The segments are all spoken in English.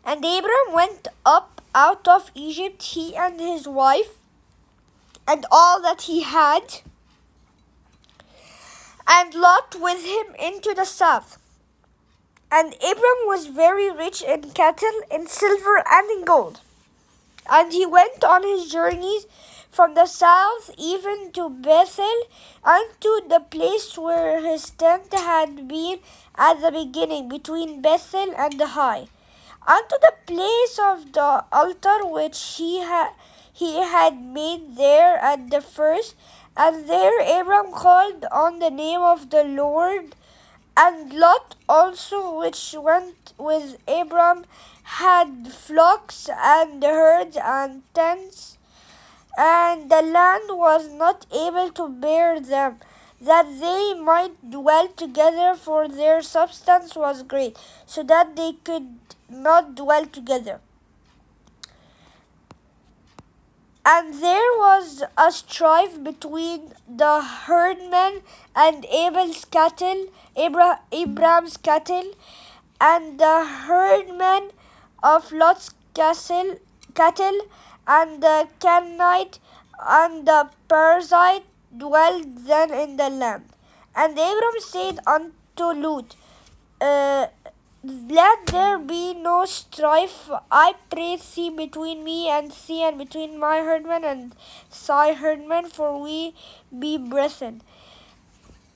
And Abram went up out of Egypt, he and his wife, and all that he had, and Lot with him into the south. And Abram was very rich in cattle, in silver, and in gold. And he went on his journeys from the south even to Bethel, unto the place where his tent had been at the beginning, between Bethel and the high, unto the place of the altar which he had made there at the first. And there Abram called on the name of the Lord. And Lot also, which went with Abram, had flocks and herds and tents, and the land was not able to bear them, that they might dwell together, for their substance was great, so that they could not dwell together. And there was a strife between the herdmen and Abram's cattle, and the herdmen of Lot's cattle, and the Canaanite and the Perizzite dwelled then in the land. And Abram said unto Lot, let there be no strife, I pray thee, between me and thee, and between my herdmen and thy herdmen, for we be brethren.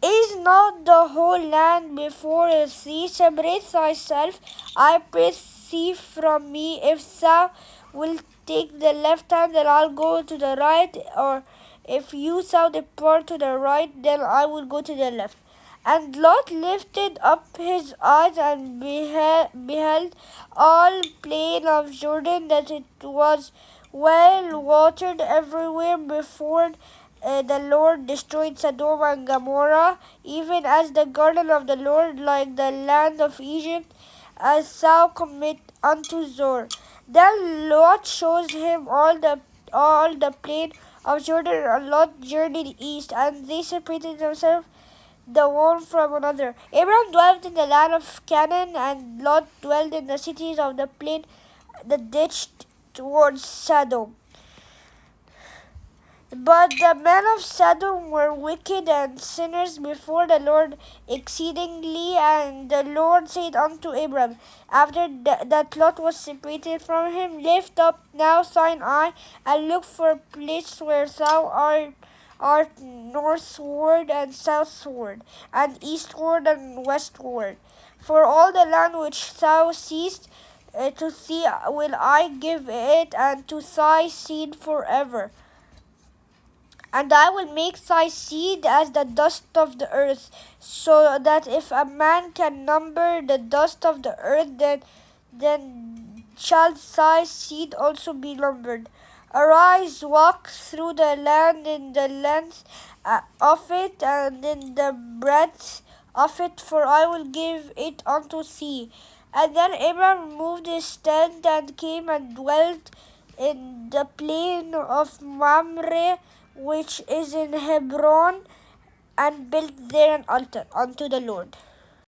Is not the whole land before thee? Separate thyself, I pray thee, from me. If thou wilt take the left hand, then I'll go to the right, or if you shall depart to the right, then I will go to the left. And Lot lifted up his eyes and beheld all plain of Jordan, that it was well watered everywhere before the Lord destroyed Sodom and Gomorrah, even as the garden of the Lord, like the land of Egypt, as thou commit unto Zoar. Then Lot shows him all the plain of Jordan, and Lot journeyed east, and they separated themselves the one from another. Abram dwelt in the land of Canaan, and Lot dwelt in the cities of the plain that ditched towards Sodom. But the men of Sodom were wicked and sinners before the Lord exceedingly. And the Lord said unto Abram, after that Lot was separated from him, lift up now thine eye, and look for a place where thou art northward and southward, and eastward and westward. For all the land which thou seest to see will I give it, and to thy seed forever. And I will make thy seed as the dust of the earth, so that if a man can number the dust of the earth, then shall thy seed also be numbered. Arise, walk through the land in the length of it, and in the breadth of it, for I will give it unto thee. And then Abram removed his tent, and came and dwelt in the plain of Mamre, which is in Hebron, and built there an altar unto the Lord.